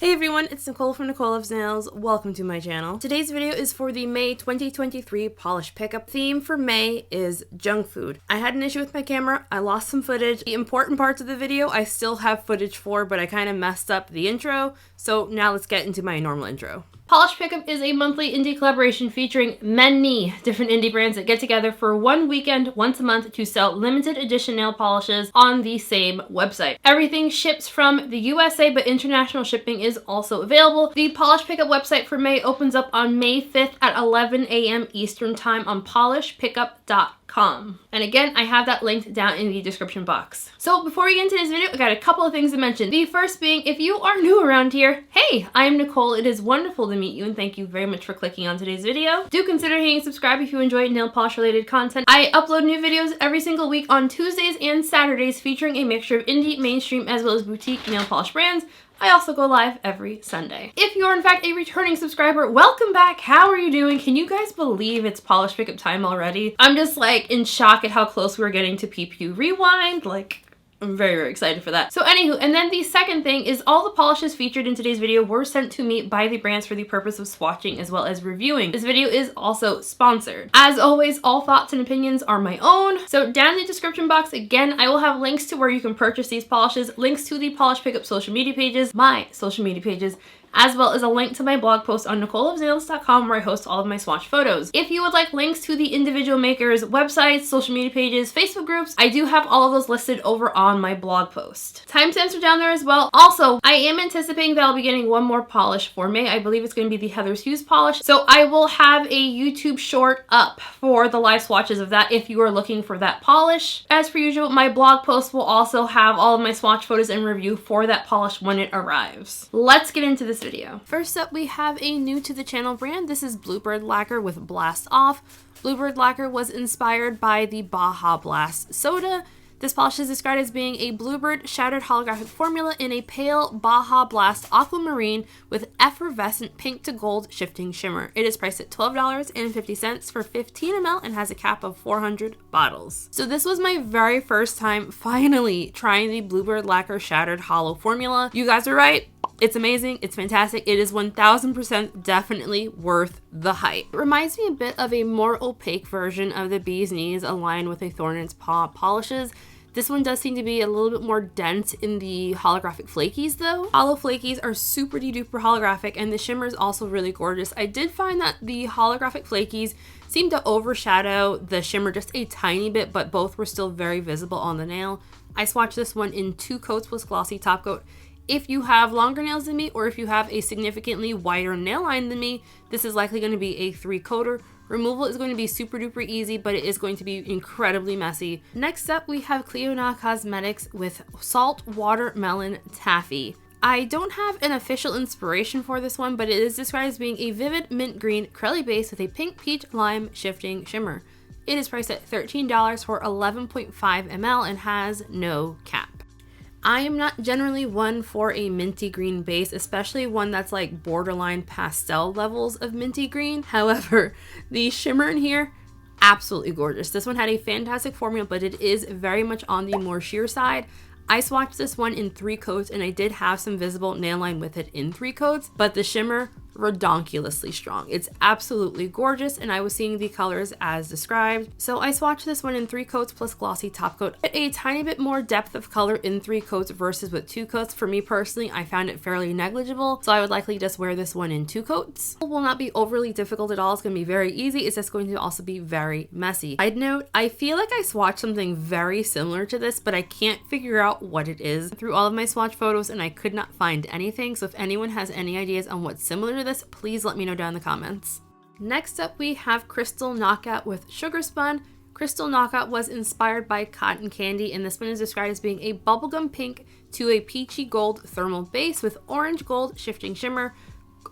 Hey everyone, it's Nicole from Nicole Loves Nails. Welcome to my channel. Today's video is for the May 2023 polish pickup. Theme for May is junk food. I had an issue with my camera. I lost some footage. The important parts of the video I still have footage for, but I kind of messed up the intro. So now let's get into my normal intro. Polish Pickup is a monthly indie collaboration featuring many different indie brands that get together for one weekend once a month to sell limited edition nail polishes on the same website. Everything ships from the USA, but international shipping is also available. The Polish Pickup website for May opens up on May 5th at 11 a.m. Eastern Time on polishpickup.com. And again, I have that linked down in the description box. So before we get into this video, I got a couple of things to mention. The first being, if you are new around here, hey, I'm Nicole. It is wonderful to meet you and thank you very much for clicking on today's video. Do consider hitting subscribe if you enjoy nail polish related content. I upload new videos every single week on Tuesdays and Saturdays featuring a mixture of indie, mainstream, as well as boutique nail polish brands. I also go live every Sunday. If you're in fact a returning subscriber, welcome back. How are you doing? Can you guys believe it's Polish Pickup time already? I'm just like in shock at how close we're getting to PPU Rewind. Like, I'm very, very excited for that. So anywho, and then the second thing is all the polishes featured in today's video were sent to me by the brands for the purpose of swatching as well as reviewing. This video is also sponsored. As always, all thoughts and opinions are my own. So down in the description box, again, I will have links to where you can purchase these polishes, links to the Polish Pickup social media pages, my social media pages, as well as a link to my blog post on NicoleLovesNails.com where I host all of my swatch photos. If you would like links to the individual makers' websites, social media pages, Facebook groups, I do have all of those listed over on my blog post. Timestamps are down there as well. Also, I am anticipating that I'll be getting one more polish for May. I believe it's going to be the Heather's Hughes polish. So I will have a YouTube short up for the live swatches of that if you are looking for that polish. As per usual, my blog post will also have all of my swatch photos and review for that polish when it arrives. Let's get into this video. First up, we have a new to the channel brand. This is Bluebird Lacquer with Blast Off. Bluebird Lacquer was inspired by the Baja Blast soda. This polish is described as being a Bluebird shattered holographic formula in a pale Baja Blast aquamarine with effervescent pink to gold shifting shimmer. It is priced at $12.50 for 15 ml and has a cap of 400 bottles. So this was my very first time finally trying the Bluebird Lacquer shattered hollow formula. You guys are right. It's amazing. It's fantastic. It is 1000% definitely worth the hype. It reminds me a bit of a more opaque version of the Bee's Knees aligned with a Thorn in Its Paw polishes. This one does seem to be a little bit more dense in the holographic flakies though. Hollow flakies are super duper holographic and the shimmer is also really gorgeous. I did find that the holographic flakies seem to overshadow the shimmer just a tiny bit, but both were still very visible on the nail. I swatched this one in 2 coats plus glossy top coat. If you have longer nails than me or if you have a significantly wider nail line than me, this is likely going to be a 3-coater. Removal is going to be super duper easy, but it is going to be incredibly messy. Next up, we have Clionadh Cosmetics with Salt Watermelon Taffy. I don't have an official inspiration for this one, but it is described as being a vivid mint green crelly base with a pink peach lime shifting shimmer. It is priced at $13 for 11.5 ml and has no cap. I am not generally one for a minty green base, especially one that's like borderline pastel levels of minty green. However, the shimmer in here, absolutely gorgeous. This one had a fantastic formula, but it is very much on the more sheer side. I swatched this one in 3 coats and I did have some visible nail line with it in 3 coats, but the shimmer, redonkulously strong. It's absolutely gorgeous and I was seeing the colors as described. So I swatched this one in 3 coats plus glossy top coat. A tiny bit more depth of color in 3 coats versus with 2 coats. For me personally, I found it fairly negligible, so I would likely just wear this one in 2 coats. It will not be overly difficult at all. It's going to be very easy. It's just going to also be very messy. Side note, I feel like I swatched something very similar to this, but I can't figure out what it is through all of my swatch photos and I could not find anything. So if anyone has any ideas on what's similar to this, please let me know down in the comments. Next up, we have Crystal Knockout with Sugar Spun. Crystal Knockout was inspired by cotton candy, and this one is described as being a bubblegum pink to a peachy gold thermal base with orange gold shifting shimmer,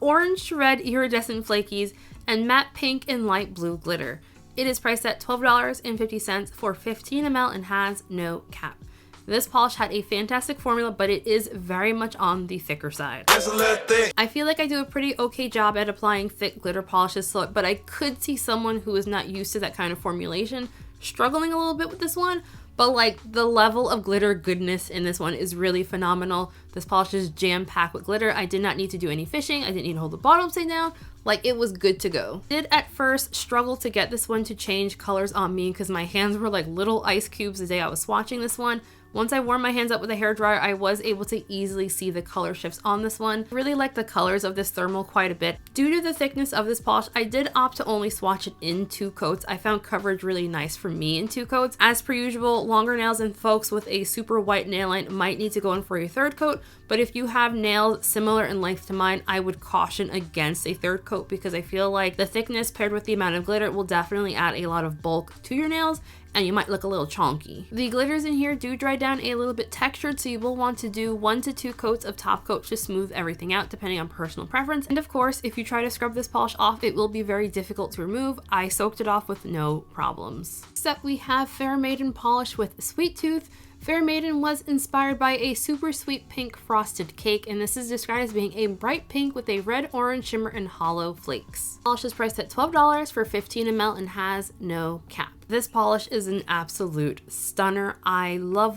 orange red iridescent flakies, and matte pink and light blue glitter. It is priced at $12.50 for 15 ml and has no cap. This polish had a fantastic formula, but it is very much on the thicker side. I feel like I do a pretty okay job at applying thick glitter polishes, but I could see someone who is not used to that kind of formulation struggling a little bit with this one. but like the level of glitter goodness in this one is really phenomenal. This polish is jam-packed with glitter. I did not need to do any fishing. I didn't need to hold the bottle upside down. Like, it was good to go. Did at first struggle to get this one to change colors on me because my hands were like little ice cubes the day I was swatching this one. Once I warmed my hands up with a hairdryer, I was able to easily see the color shifts on this one. I really like the colors of this thermal quite a bit. Due to the thickness of this polish, I did opt to only swatch it in 2 coats. I found coverage really nice for me in 2 coats. As per usual, longer nails and folks with a super white nail line might need to go in for a 3rd coat, but if you have nails similar in length to mine, I would caution against a 3rd coat because I feel like the thickness paired with the amount of glitter will definitely add a lot of bulk to your nails, and you might look a little chonky. The glitters in here do dry down a little bit textured, so you will want to do 1 to 2 coats of top coat to smooth everything out depending on personal preference. And of course, if you try to scrub this polish off, it will be very difficult to remove. I soaked it off with no problems. Next up, we have Fair Maiden polish with Sweet Tooth. Fair Maiden was inspired by a super sweet pink frosted cake, and this is described as being a bright pink with a red, orange shimmer and hollow flakes. Polish is priced at $12 for 15 ml and has no cap. This polish is an absolute stunner. I love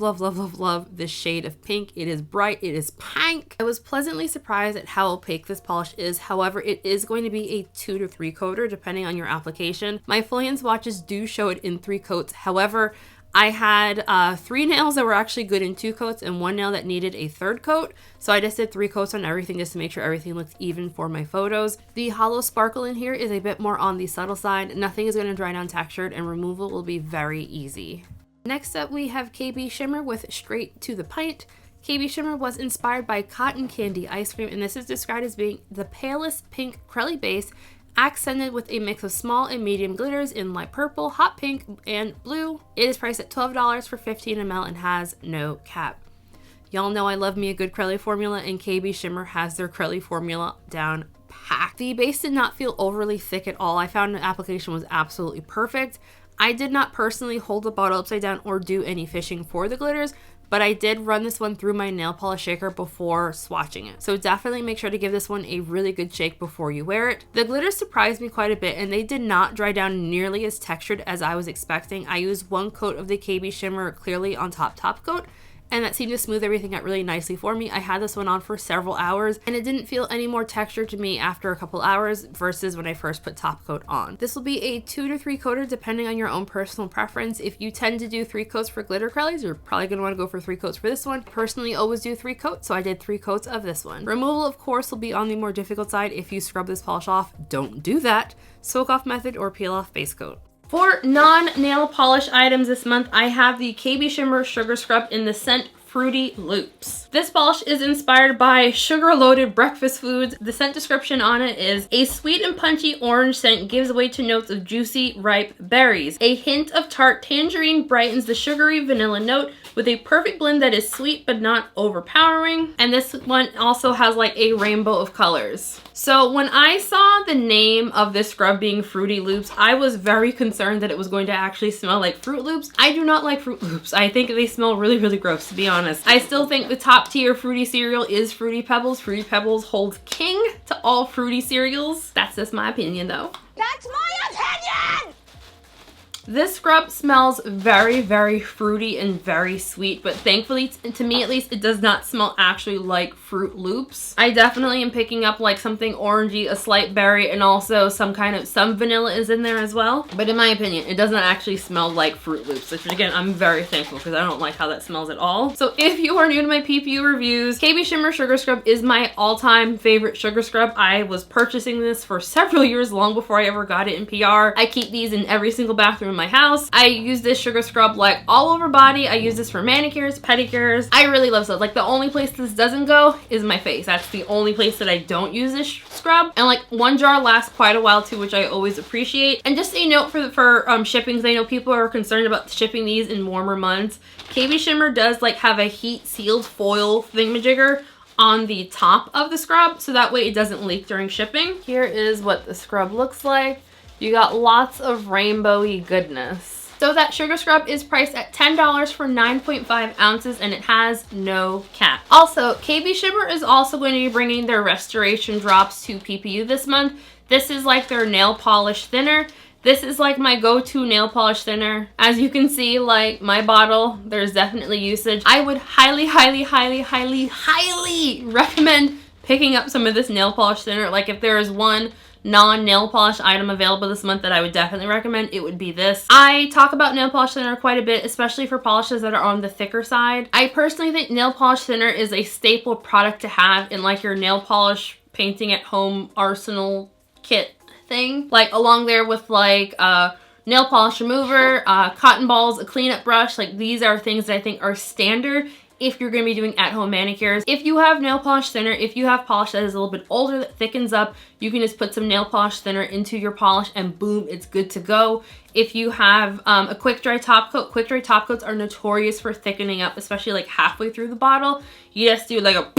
this shade of pink. It is bright, it is pink. I was pleasantly surprised at how opaque this polish is. However, it is going to be a 2 to 3 coater depending on your application. My full hand swatches do show it in 3 coats. However, I had 3 nails that were actually good in 2 coats and 1 nail that needed a 3rd coat. So I just did 3 coats on everything just to make sure everything looked even for my photos. The hollow sparkle in here is a bit more on the subtle side. Nothing is going to dry down textured and removal will be very easy. Next up, we have KBShimmer with Straight to the Pint. KBShimmer was inspired by cotton candy ice cream, and this is described as being the palest pink crelly base accented with a mix of small and medium glitters in light purple, hot pink, and blue. It is priced at $12 for 15 ml and has no cap. Y'all know I love me a good Crelly formula, and KBShimmer has their Crelly formula down packed. The base did not feel overly thick at all. I found the application was absolutely perfect. I did not personally hold the bottle upside down or do any fishing for the glitters, but I did run this one through my nail polish shaker before swatching it. So definitely make sure to give this one a really good shake before you wear it. The glitters surprised me quite a bit, and they did not dry down nearly as textured as I was expecting. I used 1 coat of the KBShimmer clearly on top coat, and that seemed to smooth everything out really nicely for me. I had this one on for several hours, and it didn't feel any more textured to me after a couple hours versus when I first put top coat on. This will be a 2 to 3 coater depending on your own personal preference. If you tend to do 3 coats for glitter Crellys, you're probably going to want to go for 3 coats for this one. Personally, always do 3 coats, so I did 3 coats of this one. Removal, of course, will be on the more difficult side. If you scrub this polish off, don't do that. Soak off method or peel off base coat. For non-nail polish items this month, I have the KBShimmer Sugar Scrub in the scent Fruity Loops. This polish is inspired by sugar-loaded breakfast foods. The scent description on it is, a sweet and punchy orange scent gives way to notes of juicy, ripe berries. A hint of tart tangerine brightens the sugary vanilla note with a perfect blend that is sweet but not overpowering. And this one also has like a rainbow of colors. So when I saw the name of this scrub being Fruity Loops, I was very concerned that it was going to actually smell like Fruit Loops. I do not like Fruit Loops. I think they smell really, really gross, to be honest. I still think the top tier fruity cereal is Fruity Pebbles. Fruity Pebbles holds king to all fruity cereals. That's just my opinion though. That's my opinion! This scrub smells very, very fruity and very sweet, but thankfully, to me at least, it does not smell actually like Fruit Loops. I definitely am picking up like something orangey, a slight berry, and also some vanilla is in there as well. But in my opinion, it does not actually smell like Fruit Loops, which again, I'm very thankful because I don't like how that smells at all. So if you are new to my PPU reviews, KBShimmer Sugar Scrub is my all-time favorite sugar scrub. I was purchasing this for several years long before I ever got it in PR. I keep these in every single bathroom in my house. I use this sugar scrub like all over body. I use this for manicures, pedicures. I really love this. Like the only place this doesn't go is my face. That's the only place that I don't use this scrub. And like 1 jar lasts quite a while too, which I always appreciate. And just a note for shipping, because I know people are concerned about shipping these in warmer months. KBShimmer does like have a heat sealed foil thingamajigger on the top of the scrub, so that way it doesn't leak during shipping. Here is what the scrub looks like. You got lots of rainbowy goodness. So that sugar scrub is priced at $10 for 9.5 ounces and it has no cap. Also, KBShimmer is also going to be bringing their restoration drops to PPU this month. This is like their nail polish thinner. This is like my go-to nail polish thinner. As you can see, like my bottle, there's definitely usage. I would highly, highly, highly, highly, highly recommend picking up some of this nail polish thinner. Like if there is one non-nail polish item available this month that I would definitely recommend, it would be this. I talk about nail polish thinner quite a bit, especially for polishes that are on the thicker side. I personally think nail polish thinner is a staple product to have in like your nail polish painting at home arsenal kit thing. Like along there with like nail polish remover, cotton balls, a cleanup brush. Like these are things that I think are standard if you're going to be doing at-home manicures. If you have nail polish thinner, if you have polish that is a little bit older that thickens up, you can just put some nail polish thinner into your polish and boom, it's good to go. If you have a quick dry top coats are notorious for thickening up, especially like halfway through the bottle. You just do like a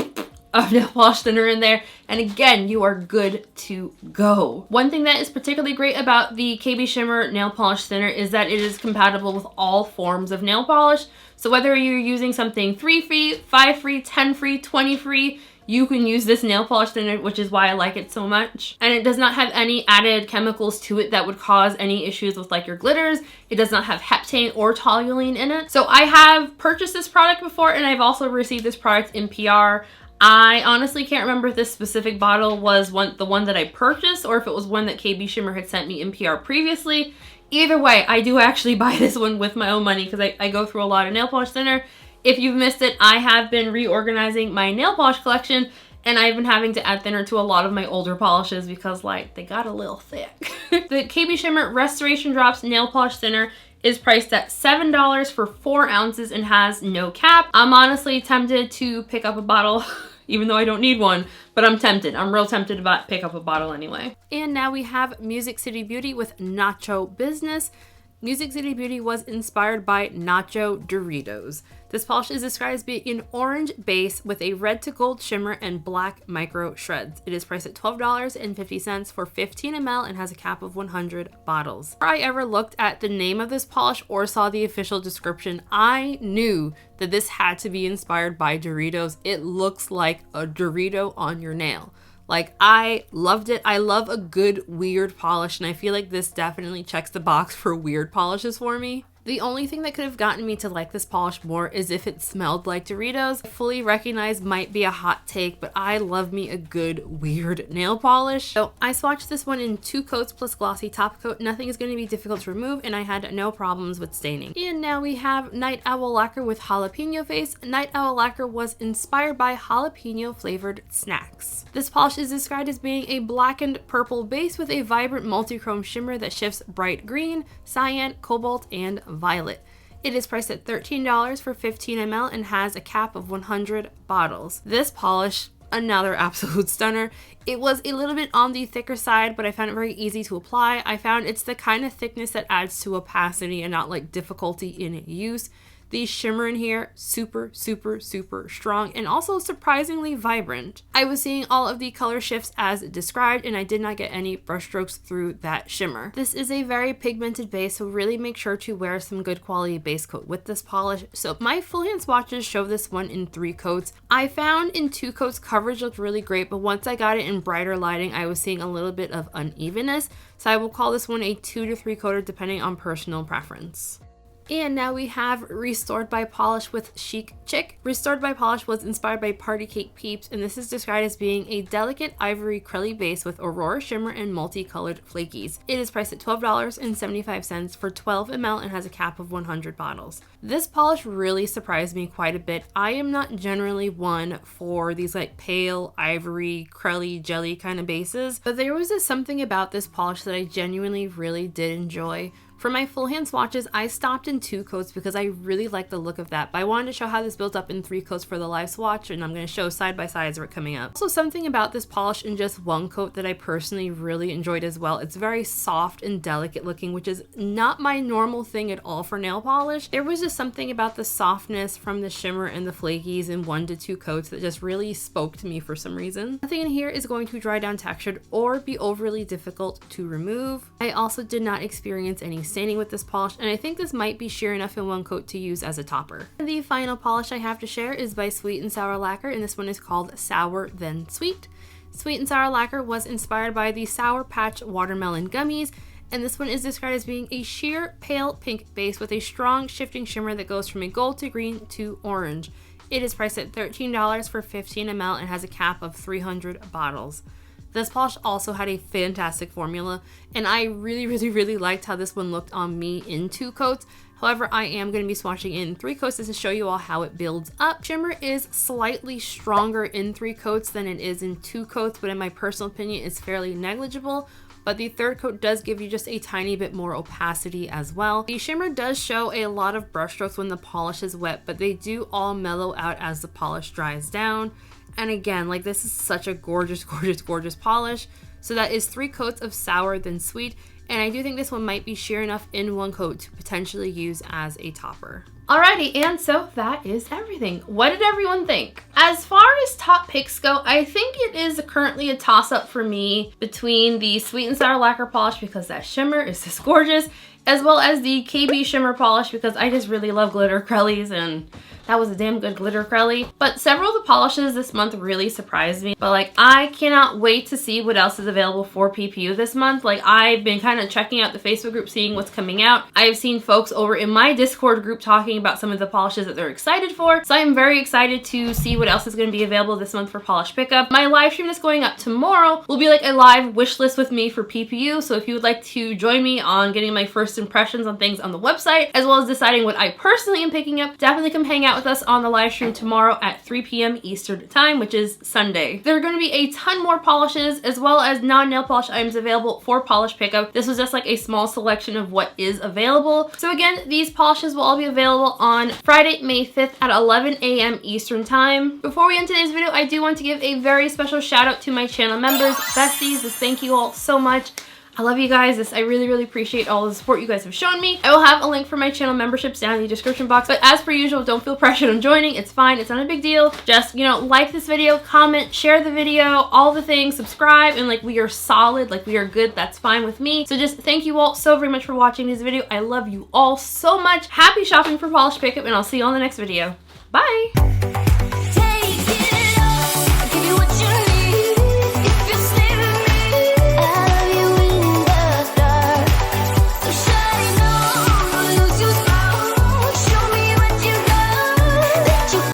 of nail polish thinner in there, and again, you are good to go. One thing that is particularly great about the KBShimmer nail polish thinner is that it is compatible with all forms of nail polish. So whether you're using something 3 free, 5 free, 10 free, 20 free, you can use this nail polish thinner, which is why I like it so much. And it does not have any added chemicals to it that would cause any issues with like your glitters. It does not have heptane or toluene in it. So I have purchased this product before, and I've also received this product in PR. I honestly can't remember if this specific bottle was the one that I purchased or if it was one that KBShimmer had sent me in PR previously. Either way, I do actually buy this one with my own money because I go through a lot of nail polish thinner. If you've missed it, I have been reorganizing my nail polish collection, and I've been having to add thinner to a lot of my older polishes because like they got a little thick. The KBShimmer Restoration Drops nail polish thinner is priced at $7 for 4 ounces and has no cap. I'm honestly tempted to pick up a bottle even though I don't need one, but I'm tempted. I'm real tempted to pick up a bottle anyway. And now we have Music City Beauty with Nacho Business. Music City Beauty was inspired by Nacho Doritos. This polish is described as being an orange base with a red to gold shimmer and black micro shreds. It is priced at $12.50 for 15 ml and has a cap of 100 bottles. Before I ever looked at the name of this polish or saw the official description, I knew that this had to be inspired by Doritos. It looks like a Dorito on your nail. Like, I loved it. I love a good weird polish, and I feel like this definitely checks the box for weird polishes for me. The only thing that could have gotten me to like this polish more is if it smelled like Doritos. I fully recognize might be a hot take, but I love me a good weird nail polish. So I swatched this one in 2 coats plus glossy top coat. Nothing is going to be difficult to remove, and I had no problems with staining. And now we have Night Owl Lacquer with Jalapeno Face. Night Owl Lacquer was inspired by jalapeno flavored snacks. This polish is described as being a blackened purple base with a vibrant multi-chrome shimmer that shifts bright green, cyan, cobalt, and violet. It is priced at $13 for 15 ml and has a cap of 100 bottles. This polish, another absolute stunner. It was a little bit on the thicker side, but I found it very easy to apply. I found it's the kind of thickness that adds to opacity and not like difficulty in use. The shimmer in here, super, super, super strong and also surprisingly vibrant. I was seeing all of the color shifts as described, and I did not get any brush strokes through that shimmer. This is a very pigmented base, so really make sure to wear some good quality base coat with this polish. So my full hand swatches show this one in 3 coats. I found in 2 coats coverage looked really great, but once I got it in brighter lighting, I was seeing a little bit of unevenness. So I will call this one a 2 to 3 coater depending on personal preference. And now we have Restored by Polish with Chic Chick. Restored by Polish was inspired by Party Cake Peeps, and this is described as being a delicate ivory crelly base with aurora shimmer and multicolored flakies. It is priced at $12.75 for 12 ml and has a cap of 100 bottles. This polish really surprised me quite a bit. I am not generally one for these like pale ivory crelly jelly kind of bases, but there was just something about this polish that I genuinely really did enjoy. For my full hand swatches, I stopped in 2 coats because I really like the look of that, but I wanted to show how this built up in 3 coats for the live swatch, and I'm going to show side by side as we're coming up. Also, something about this polish in just 1 coat that I personally really enjoyed as well. It's very soft and delicate looking, which is not my normal thing at all for nail polish. There was just something about the softness from the shimmer and the flakies in 1 to 2 coats that just really spoke to me for some reason. Nothing in here is going to dry down textured or be overly difficult to remove. I also did not experience any staining with this polish, and I think this might be sheer enough in 1 coat to use as a topper. And the final polish I have to share is by Sweet and Sour Lacquer, and this one is called Sour Then Sweet. Sweet and Sour Lacquer was inspired by the Sour Patch watermelon gummies, and this one is described as being a sheer pale pink base with a strong shifting shimmer that goes from a gold to green to orange. It is priced at $13 for 15 ml and has a cap of 300 bottles. This polish also had a fantastic formula, and I really liked how this one looked on me in 2 coats. However, I am going to be swatching in 3 coats to show you all how it builds up. Shimmer is slightly stronger in 3 coats than it is in 2 coats, but in my personal opinion, it's fairly negligible. But the 3rd coat does give you just a tiny bit more opacity as well. The shimmer does show a lot of brush strokes when the polish is wet, but they do all mellow out as the polish dries down. And again, like, this is such a gorgeous polish. So that is 3 coats of sour then sweet. And I do think this one might be sheer enough in 1 coat to potentially use as a topper. Alrighty, and so that is everything. What did everyone think? As far as top picks go, I think it is currently a toss-up for me between the Sweet and Sour Lacquer polish because that shimmer is just gorgeous, as well as the KBShimmer polish because I just really love glitter crellies, and that was a damn good glitter crelly. But several of the polishes this month really surprised me. But like, I cannot wait to see what else is available for PPU this month. Like, I've been kind of checking out the Facebook group, seeing what's coming out. I've seen folks over in my Discord group talking about some of the polishes that they're excited for. So I'm very excited to see what else is going to be available this month for polish pickup. My live stream that's going up tomorrow will be like a live wish list with me for PPU. So if you would like to join me on getting my first impressions on things on the website, as well as deciding what I personally am picking up, definitely come hang out with us on the live stream tomorrow at 3 p.m. Eastern time, which is Sunday. There are going to be a ton more polishes as well as non-nail polish items available for polish pickup. This was just like a small selection of what is available. So again, these polishes will all be available on Friday, May 5th at 11 a.m. Eastern time. Before we end today's video, I do want to give a very special shout out to my channel members, besties. Thank you all so much. I love you guys. I really appreciate all the support you guys have shown me. I will have a link for my channel memberships down in the description box, but as per usual, don't feel pressured on joining. It's fine. It's not a big deal. Just, you know, like this video, comment, share the video, all the things, subscribe, and like, we are solid, like, we are good. That's fine with me. So just thank you all so very much for watching this video. I love you all so much. Happy shopping for polish pickup, and I'll see you on the next video. Bye!